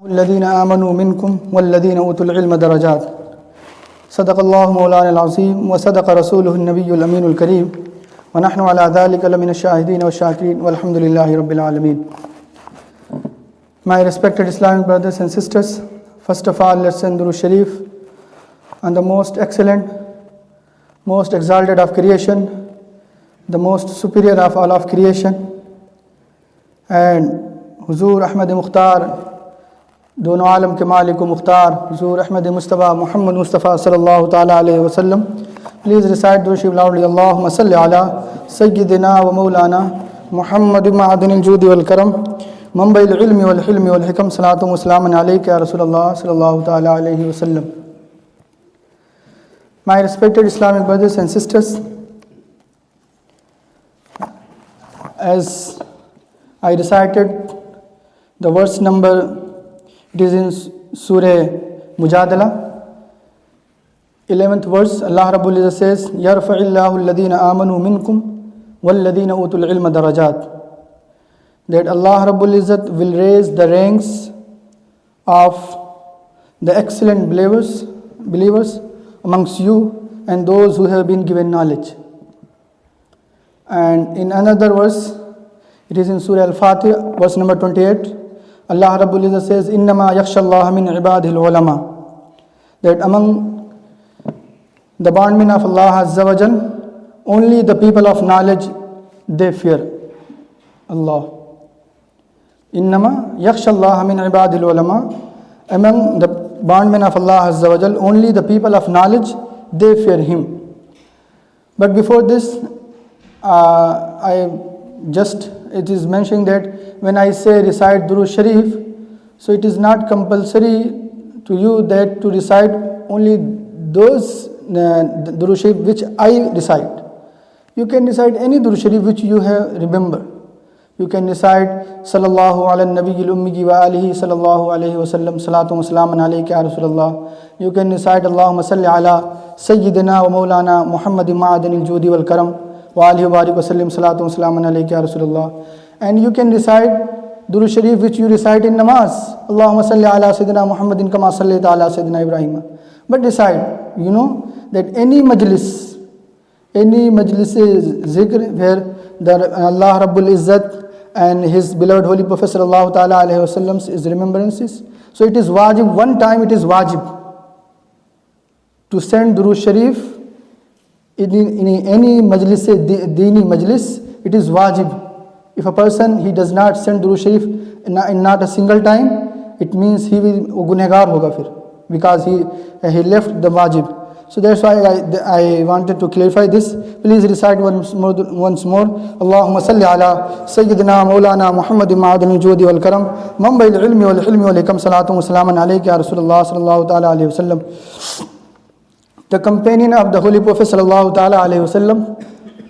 वल्लज़ीना आमनू मिनकुम वल्लज़ीना उतुल इल्म दरजात सदक़ल्लाहु मौलाना अज़ीम व सदक़ रसूलुहुन नबियुल अमीनुल करीम व नहनु अला ज़ालिका लमिनश शाहिदीन व शाकिरीन वल्हम्दुलिल्लाहि रब्बिल आलमीन. My respected Islamic brothers and sisters, first of all, let's send Durood Sharif on the most excellent, most exalted of creation, the most superior of all of creation, and Huzur Ahmad Mukhtar, दोनों आलम के मालिक व मुख्तार हुज़ूर अहमद मुस्तफ़ा मुहम्मद मुस्तफ़ा सल्लल्लाहु ताला अलैहि वसल्लम. Please recite दुरूद शरीफ loudly. अल्लाहुम्मा सल्लि अला सय्यिदिना व मौलाना मुहम्मद मअदनिल जूदि वल करम मंबइल इल्मि वल हिल्मि वल हिकम सलातु व सलामुन अलैका या रसूलल्लाह सल्लल्लाहु ताला अलैहि वसल्लम. My respected Islamic brothers and sisters, as I recited the verse number, it is in Surah Mujadala, 11th verse. Allah Rabbul Izzat says, Yarfa'illahu alladhina amanu minkum walladhina utul ilma darajat. That Allah Rabbul Izzat will raise the ranks of the excellent believers amongst you and those who have been given knowledge. And in another verse, it is in Surah Al-Fatih, verse number 28. Allah Rabbul Izzat says, Innama yakhshallaha min ibadihil ulama. That among the bondmen of Allah Azza wa Jal, only the people of knowledge, they fear Allah. Innama yakhshallaha min ibadihil ulama. Among the bondmen of Allah Azza wa Jal, only the people of knowledge, they fear Him. But before this, it is mentioning that when I say recite Durood Sharif, so it is not compulsory to you that to recite only those Durood Sharif which I recite. You can recite any Durood Sharif which you have remember. You can recite Sallallahu ala Nabiyyil Ummigi wa alihi Sallallahu alayhi wa sallam salatu wa salamun alayka ya Rasulullah. You can recite Allahumma salli ala Sayyidina wa Maulana Muhammadin ma'adanil judi wal karam wa alihi wa barik wa sallim salatu wa salamun alayka ya Rasulullah. And you can recite Durood Sharif which you recite in namaz. Allahumma salli ala Sayyidina Muhammadin kama sallaita ala Sayyidina Ibrahim. But decide, that any majlis zikr where Allah Rabbul Izzat and His beloved Holy Prophet Sallallahu Ta'ala Alaihi Wasallam is remembrances. So it is wajib, one time it is wajib to send Durood Sharif in any majlis, Deeni majlis, it is wajib. If a person, he does not send Durood Sharif in not a single time, it means he will gunegar hoga fir, because he left the wajib. So that's why I wanted to clarify this. Please recite once more. Allahumma salli ala Sayyidina Maulana Muhammadin ma'adanil judi wal karam manba'il ilmi wal hilmi wal hikam salatu wa salamun alayka ya Rasulullah sallallahu ta'ala alayhi wa sallam. The companion of the Holy Prophet sallallahu ta'ala alayhi wa sallam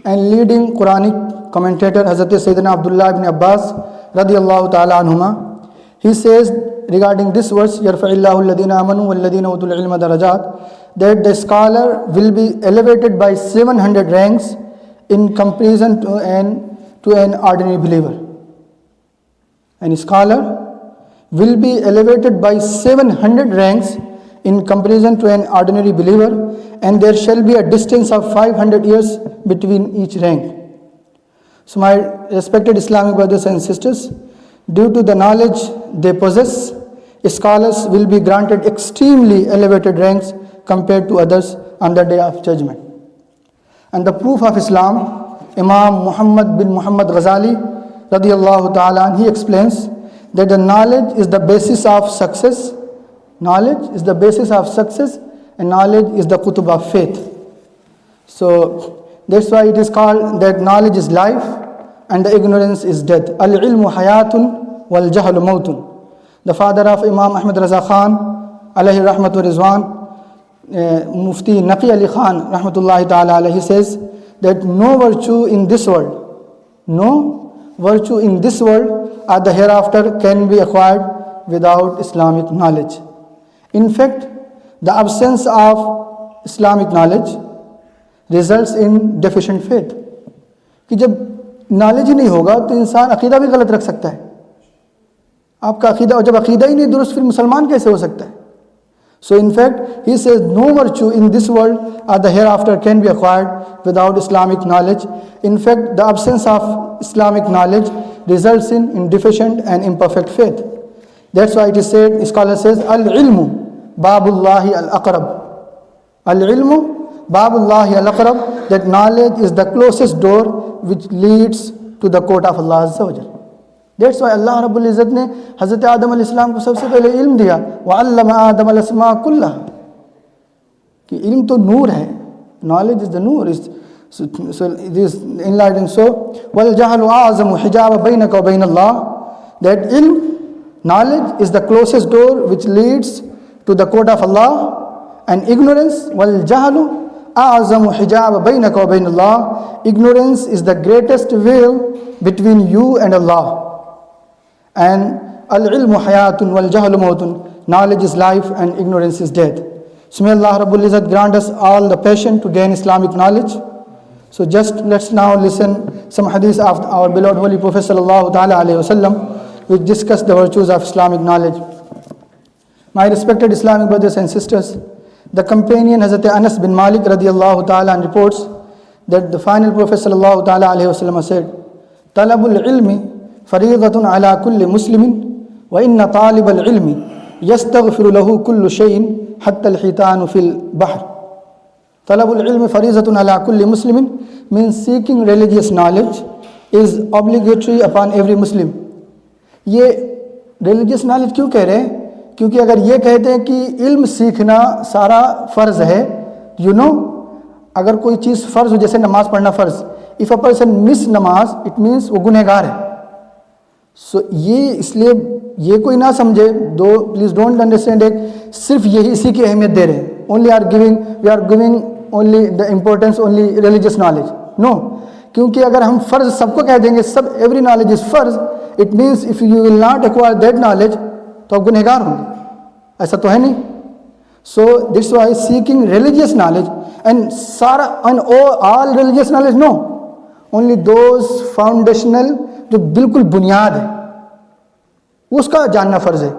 and leading Quranic commentator Hazrat Sayyidina Abdullah ibn Abbas radiyallahu ta'ala anhuma, he says regarding this verse, Yarfa'illahu alladhina amanu walladhina utul ilma darajat, that the scholar will be elevated by 700 ranks in comparison to an ordinary believer. And a scholar will be elevated by 700 ranks in comparison to an ordinary believer, and there shall be a distance of 500 years between each rank. So my respected Islamic brothers and sisters, due to the knowledge they possess, scholars will be granted extremely elevated ranks compared to others on the day of judgment. And the proof of Islam, Imam Muhammad bin Muhammad Ghazali radiyallahu ta'ala, he explains that the knowledge is the basis of success. Knowledge is the basis of success, and knowledge is the kutub of faith. So that's why it is called that knowledge is life and the ignorance is death. Al-ilmu hayatun wal jahlu mautun. The father of Imam Ahmad Raza Khan alayhi rahmatu rizwan, Mufti Naqi Ali Khan rahmatullahi ta'ala alayhi, says that no virtue in this world or the hereafter can be acquired without Islamic knowledge. In fact, the absence of Islamic knowledge results in deficient faith. कि जब knowledge ही नहीं होगा तो इंसान अकीदा भी गलत रख सकता है. आपका अकीदा, और जब अकीदा ही नहीं दुरुस्त फिर मुसलमान कैसे हो सकता है? So in fact, he says no virtue in this world or the hereafter can be acquired without Islamic knowledge. In fact, the absence of Islamic knowledge results in deficient and imperfect faith. That's why it is said, scholar says, al-ilmu babullahi al-aqrab. Al-ilmu babullahi al-aqrab, that knowledge is the closest door which leads to the court of Allah Azza wa Jalla. That's why अल्लाह रब्बुल इज़्ज़त ने हज़रत आदम अलैहिस्सलाम को सबसे पहले इल्म दिया, वअल्लम आदम अल-अस्मा कुल्लहा, कि इल्म तो नूर है, knowledge is the Noor, so it is enlightened. So वल जहलु आज़मु हिजाब बैनक व ban Allah, that ilm, knowledge is the closest door which leads to the court of Allah, and ignorance, वल जहलु आज़मु हिजाब बैनक व ban Allah, ignorance is the greatest veil between you and Allah. And al-ilmu hayatun wal-jahlu mautun, knowledge is life and ignorance is death. So may Allah Rabbul Izzat grant us all the passion to gain Islamic knowledge. So just let's now listen some hadith of our beloved Holy Prophet sallallahu ta'ala alayhi wasallam, which discuss the virtues of Islamic knowledge. My respected Islamic brothers and sisters, the companion Hazrat Anas bin Malik radiyallahu ta'ala reports that the final Prophet sallallahu ta'ala alayhi wasallam said, talabul ilmi फरीज़तुन अला कुल्लि मुस्लिमिन व इन्न तालिबल इल्मि यस्तग़फिरु लहू Kullu शैइन हत्तल हितानु fill बहर. तलबुल इल्म फरीज़तुन अला कुल्लि Muslimeen means seeking religious knowledge is obligatory upon every Muslim. ये religious knowledge क्यों कह रहे हैं? क्योंकि अगर ये कहते हैं कि इल्म सीखना सारा फ़र्ज़ है, अगर कोई चीज़ फ़र्ज़ हो, जैसे नमाज़ पढ़ना फ़र्ज़, इफ़ अ पर्सन मिस नमाज इट मीन्स वो गुनहगार है. सो ये इसलिए ये कोई ना समझे, दो प्लीज़ डोंट अंडरस्टैंड एक सिर्फ यही इसी की अहमियत दे रहे हैं, we are giving only the importance only religious knowledge. No, क्योंकि अगर हम फ़र्ज़ सबको कह देंगे, सब एवरी नॉलेज इज़ फ़र्ज़, it means if you will not acquire that knowledge तो आप गुनहगार होंगे, ऐसा तो है नहीं. So this why seeking religious knowledge and सारा and all religious knowledge, no, only those foundational, जो बिल्कुल बुनियाद है उसका जानना फ़र्ज़ है.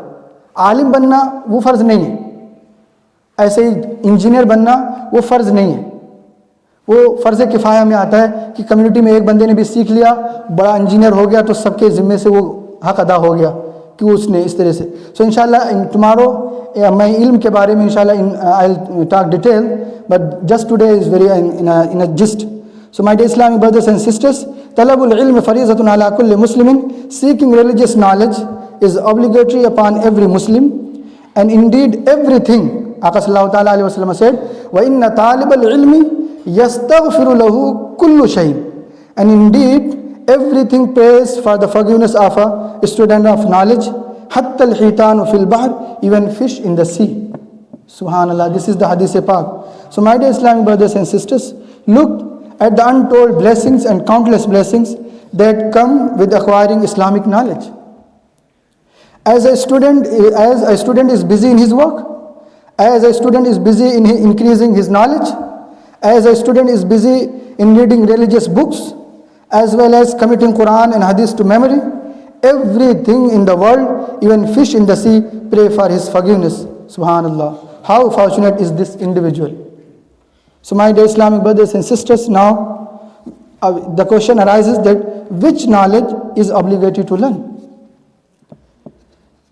आलिम बनना वो फ़र्ज़ नहीं है, ऐसे ही इंजीनियर बनना वो फ़र्ज़ नहीं है. वो फ़र्ज़ किफ़ाया में आता है कि कम्युनिटी में एक बंदे ने भी सीख लिया, बड़ा इंजीनियर हो गया, तो सबके ज़िम्मे से वो हक़ अदा हो गया कि उसने इस तरह से. सो इंशाल्लाह टुमारो मैं इल्म के बारे में इंशाल्लाह I will talk detail, but just today is very in a gist. So my dear Islamic brothers and sisters, talabul ilm farizatun ala kulli muslimin, seeking religious knowledge is obligatory upon every Muslim, and indeed everything, Aqā sallallahu ta'ala alayhi wa sallam said, wa inna talibal ilmi yastaghfiru lahu kullu shay'in, and indeed everything prays for the forgiveness of a student of knowledge, hatta al-hitanu fil bahr, even fish in the sea. Subhanallah, this is the hadith pak. So my dear Islamic brothers and sisters, look at the untold blessings and countless blessings that come with acquiring Islamic knowledge. As a student is busy in his work, as a student is busy in increasing his knowledge, as a student is busy in reading religious books, as well as committing Quran and Hadith to memory, everything in the world, even fish in the sea, pray for his forgiveness. Subhanallah. How fortunate is this individual? So my dear Islamic brothers and sisters, now the question arises that which knowledge is obligatory to learn?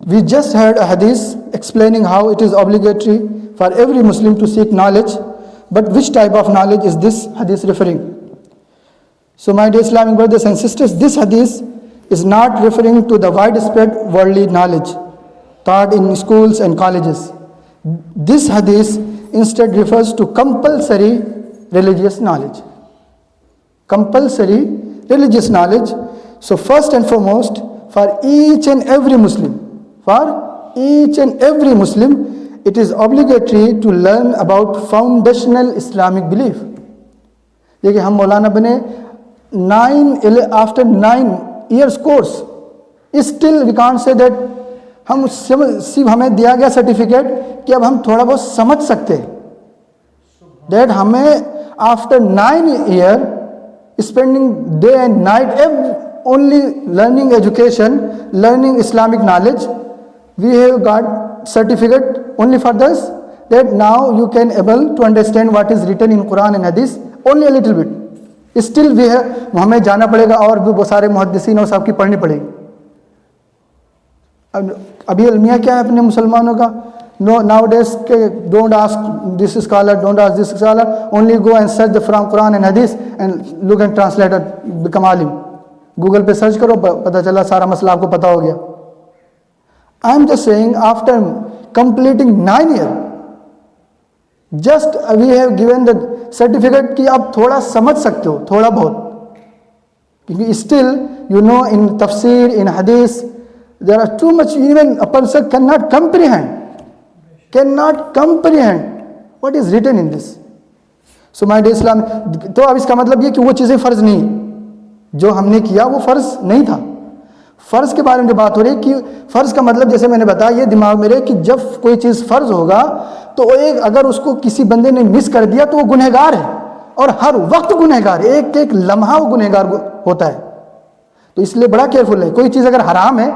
We just heard a hadith explaining how it is obligatory for every Muslim to seek knowledge, but which type of knowledge is this hadith referring? So my dear Islamic brothers and sisters, this hadith is not referring to the widespread worldly knowledge taught in schools and colleges. This hadith instead refers to compulsory religious knowledge. Compulsory religious knowledge. So first and foremost, for each and every Muslim, it is obligatory to learn about foundational Islamic belief. देखिए हम मौलाना बने after 9 years course, still we can't say that हम सिर्फ हमें दिया गया certificate कि अब हम थोड़ा बहुत समझ सकते हैं. दैट हमें after 9 years spending day and night only learning education, learning Islamic knowledge. We have got certificate only for this, that now you can able to understand what is written in Quran and Hadith only a little bit. Still we have, हमें जाना पड़ेगा और भी बहुत सारे मुहद्दिसीन और सबकी पढ़नी पड़ेगी. अभी अलमिया क्या है अपने मुसलमानों का? No, nowadays don't ask this scholar, don't ask this scholar, only go and search the from Quran and Hadith and look and translate it, become alim. Google पे सर्च करो, पता चला सारा मसला आपको पता हो गया. I am just saying after completing 9 years, just we have given the certificate कि आप थोड़ा समझ सकते हो, थोड़ा बहुत, क्योंकि स्टिल यू नो इन तफसीर, इन हदीस, there are too much, even a person can not comprehend what is written in this. So my dear Islam, तो अब इसका मतलब ये कि वो चीज़ें फ़र्ज़ नहीं, जो हमने किया वो फ़र्ज़ नहीं था. फ़र्ज़ के बारे में जो बात हो रही है कि फ़र्ज़ का मतलब जैसे मैंने बताया, ये दिमाग में रहे कि जब कोई चीज़ फ़र्ज़ होगा तो एक अगर उसको किसी बंदे ने मिस कर दिया तो वो गुनहगार है, और हर वक्त गुनहगार है, एक एक लम्हा वो गुनहगार होता है. तो इसलिए बड़ा केयरफुल है. कोई चीज़ अगर हराम है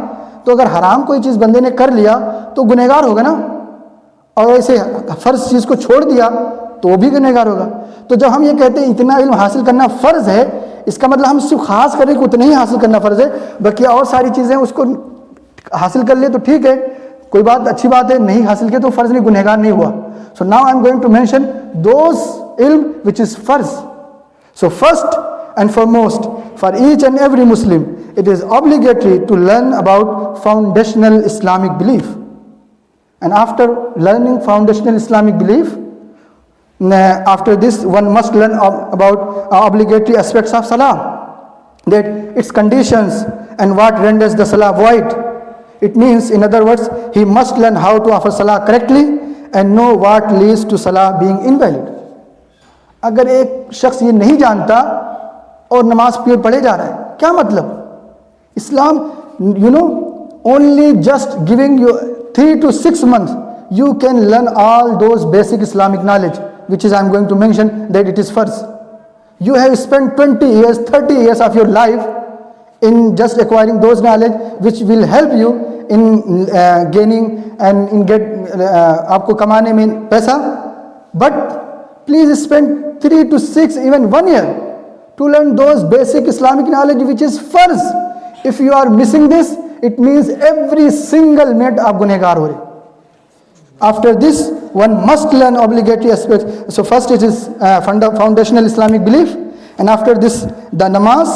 तो अगर हराम कोई चीज़ बंदे ने कर लिया तो गुनहगार होगा ना, और ऐसे फ़र्ज़ चीज़ को छोड़ दिया तो वो भी गुनहगार होगा. तो जब हम ये कहते हैं इतना इल्म हासिल करना फ़र्ज़ है, इसका मतलब हम सिर्फ ख़ास करें कि उतना ही हासिल करना फ़र्ज़ है, बाकी और सारी चीज़ें उसको हासिल कर ले तो ठीक है, कोई बात अच्छी बात है, नहीं हासिल किया तो फ़र्ज़ नहीं, गुनहगार नहीं हुआ. So now I am going to mention those इल्म विच इज़ फ़र्ज़. So first and foremost for each and every Muslim it is obligatory to learn about foundational Islamic belief. And after learning foundational Islamic belief, after this one must learn about obligatory aspects of Salah, that its conditions and what renders the Salah void. It means, in other words, he must learn how to offer Salah correctly and know what leads to Salah being invalid. अगर एक शख्स ये नहीं जानता और नमाज पढ़े जा रहा है, क्या मतलब? Islam, you know, only just giving you 3 to 6 months, you can learn all those basic Islamic knowledge, which is I am going to mention that it is first. You have spent 20 years, 30 years of your life in just acquiring those knowledge which will help you in gaining and in get आपको कमाने में पैसा. But please spend 3 to 6, even 1 year to learn those basic Islamic knowledge which is first. If you are missing this, it means every single minute आप गुनहगार हो रहे. After this, one must learn obligatory aspects. So first it is foundational Islamic belief, and after this the namaz,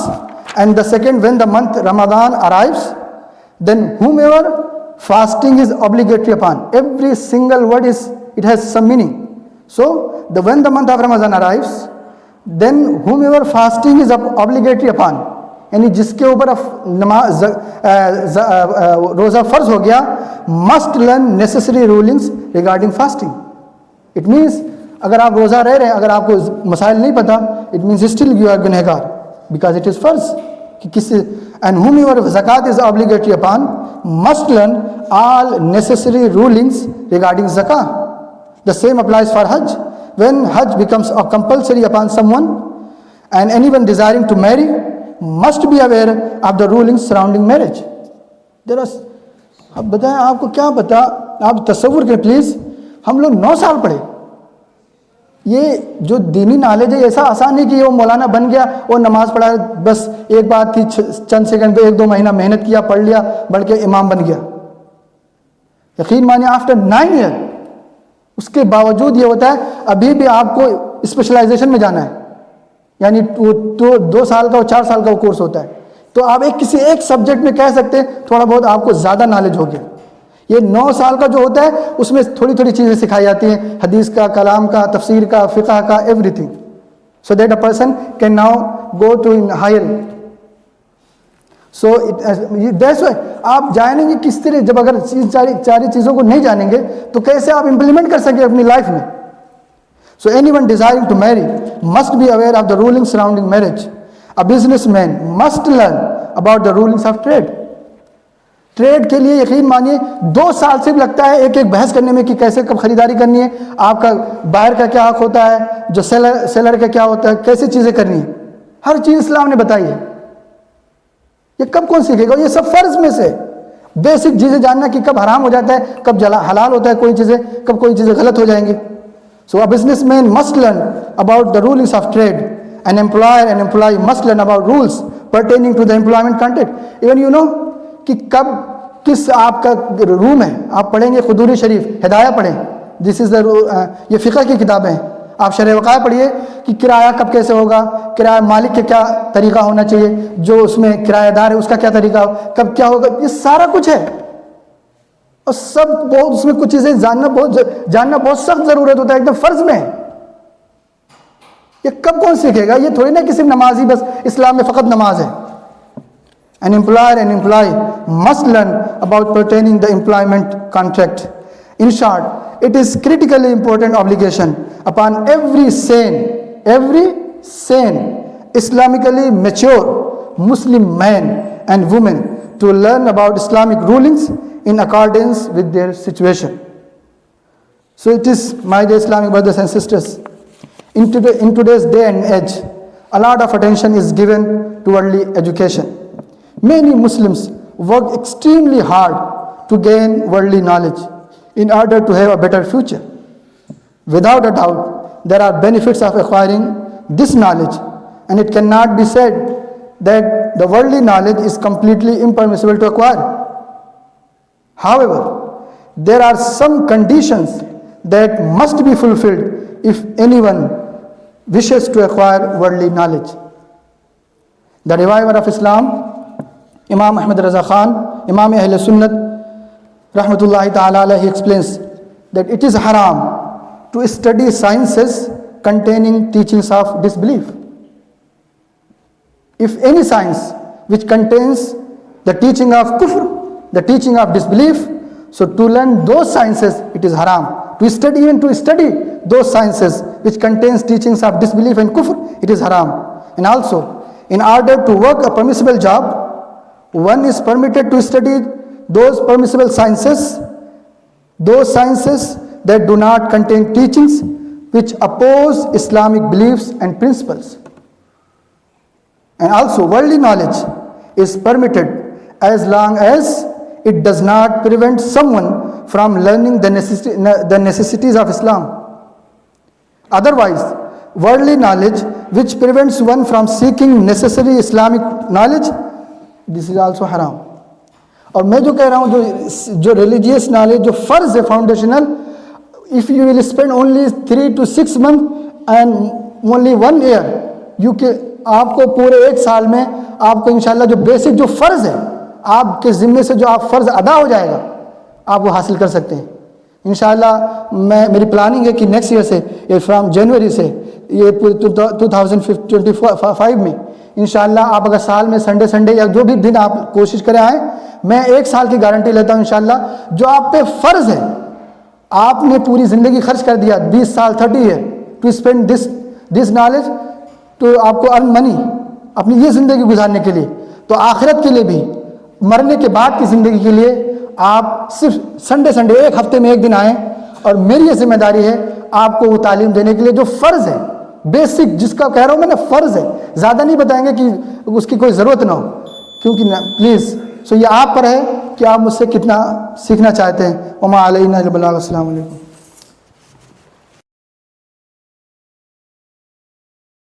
and the second, when the month Ramadan arrives, then whomever fasting is obligatory upon. Every single word it has some meaning. So when the month of Ramadan arrives, then whomever fasting is obligatory upon, यानी जिसके ऊपर नमाज रोज़ा फ़र्ज हो गया, must learn necessary rulings regarding fasting. It means अगर आप रोज़ा रह रहे हैं, अगर आपको मसाइल नहीं पता, it means still you are गुनहगार, बिकॉज इट इज़ फ़र्ज कि किसी. एंड हुम योर ज़कात is obligatory upon must learn all necessary rulings regarding ज़का. द सेम अप्लाइज फॉर हज. व्हेन हज becomes compulsory upon someone and anyone desiring to marry must be aware of the rulings surrounding marriage. There are, अब बताएं आपको क्या पता, आप तसव्वुर करें प्लीज़, हम लोग 9 साल पढ़े. ये जो दीनी नॉलेज है ऐसा आसान नहीं कि वो मौलाना बन गया और नमाज पढ़ा, बस एक बात थी, चंद सेकंड पे 1-2 महीना मेहनत किया, पढ़ लिया, बढ़ के इमाम बन गया. यकीन मानिए आफ्टर 9 years उसके बावजूद ये होता है अभी भी आपको स्पेशलाइजेशन में जाना है, यानी तो 2 साल का और 4 साल का वो कोर्स होता है. तो आप किसी एक सब्जेक्ट में कह सकते हैं थोड़ा बहुत आपको ज़्यादा नॉलेज हो गया. ये 9 साल का जो होता है उसमें थोड़ी थोड़ी चीज़ें सिखाई जाती हैं, हदीस का, कलाम का, तफसीर का, फ़िक़्ह का, everything, so that a person can now go to in higher. So that's why आप जानेंगे किस तरह, जब अगर सारी चीज़ों को नहीं जानेंगे तो कैसे आप इम्प्लीमेंट कर सकें अपनी लाइफ में. So anyone desiring to marry must be aware of the rulings surrounding marriage. A businessman must learn about the rulings of trade. Trade के लिए यकीन मानिए 2 साल से भी लगता है एक बहस करने में कि कैसे कब खरीदारी करनी है, आपका बायर का क्या हक होता है, जो सेलर का क्या होता है, कैसे चीज़ें करनी है, हर चीज़ इस्लाम ने बताई है. ये कब कौन सीखेगा? ये सब फ़र्ज़ में से बेसिक चीज़ें जानना कि कब हराम हो जाता है, कब हलाल होता है कोई चीज़ें, कब कोई चीज़ें गलत हो जाएंगी. So a businessman must learn about the rulings of trade. An employer and employee must learn about rules pertaining to the employment contract. Even you know कि कब किस आपका रूम है, आप पढ़ेंगे खुदूरी शरीफ, हिदाया पढ़ें, दिस इज़ द ये फ़िक़ह की किताबें हैं. आप शरह वक़ाया पढ़िए कि किराया कब कैसे होगा, किराया मालिक के क्या तरीका होना चाहिए, जो उसमें किराएदार है उसका क्या तरीका हो, कब क्या होगा, ये सारा कुछ है. और सब बहुत उसमें कुछ चीज़ें जानना बहुत सख्त ज़रूरत होता है, एकदम फ़र्ज़ में है. ये कब कौन सीखेगा? ये थोड़ी ना कि सिर्फ नमाज ही बस इस्लाम में फ़कत नमाज है. An employer and employee must learn about pertaining the employment contract. In short, it is critically important obligation upon every sane, Islamically mature Muslim man and woman to learn about Islamic rulings in accordance with their situation. So it is, my dear Islamic brothers and sisters, in today's day and age, a lot of attention is given to worldly education. Many Muslims work extremely hard to gain worldly knowledge in order to have a better future. Without a doubt, there are benefits of acquiring this knowledge, and it cannot be said that the worldly knowledge is completely impermissible to acquire. However, there are some conditions that must be fulfilled if anyone wishes to acquire worldly knowledge. The reviver of Islam, Imam Ahmad Raza Khan, Imam Ahl Sunnat, Rahmatullahi Ta'ala alayhi, he explains that it is haram to study sciences containing teachings of disbelief. If any science which contains the teaching of kufr, the teaching of disbelief, so to learn those sciences it is haram. To study those sciences which contains teachings of disbelief and kufr, it is haram. And also, in order to work a permissible job, one is permitted to study those permissible sciences, those sciences that do not contain teachings which oppose Islamic beliefs and principles. And also, worldly knowledge is permitted as long as it does not prevent someone from learning the necessities of Islam. Otherwise, worldly knowledge which prevents one from seeking necessary Islamic knowledge, this is also haram. और मैं जो कह रहा हूँ, जो religious knowledge जो फ़र्ज़ है foundational, if you will spend only 3 to 6 months and only 1 year, आपको पूरे 1 साल में आपको इंशाल्लाह जो बेसिक जो फ़र्ज़ है आपके ज़िम्मे से जो आप फ़र्ज़ अदा हो जाएगा, आप वो हासिल कर सकते हैं इंशाल्लाह. मेरी प्लानिंग है कि नेक्स्ट ईयर से, ये फ्रॉम जनवरी से, ये 2025 में इंशाल्लाह आप अगर साल में संडे या जो भी दिन आप कोशिश करें आए, मैं 1 साल की गारंटी लेता हूँ इंशाल्लाह. जो आप पे फ़र्ज़ है, आपने पूरी ज़िंदगी खर्च कर दिया, 20 साल 30 year to spend this knowledge, तो आपको अर्न मनी अपनी ये ज़िंदगी गुजारने के लिए, तो आखिरत के लिए भी, मरने के बाद की ज़िंदगी के लिए आप सिर्फ संडे 1 हफ्ते में 1 दिन आएँ. और मेरी ये जिम्मेदारी है आपको वो तालीम देने के लिए जो फ़र्ज़ है, बेसिक जिसका कह रहा हूँ मैं ना, फ़र्ज़ है. ज़्यादा नहीं बताएंगे कि उसकी कोई ज़रूरत ना हो, क्योंकि ना, प्लीज़. सो ये आप पर है कि आप मुझसे कितना सीखना चाहते हैं. वमा अलैना इल्ला अल बलाग. अस्सलामु अलैकुम.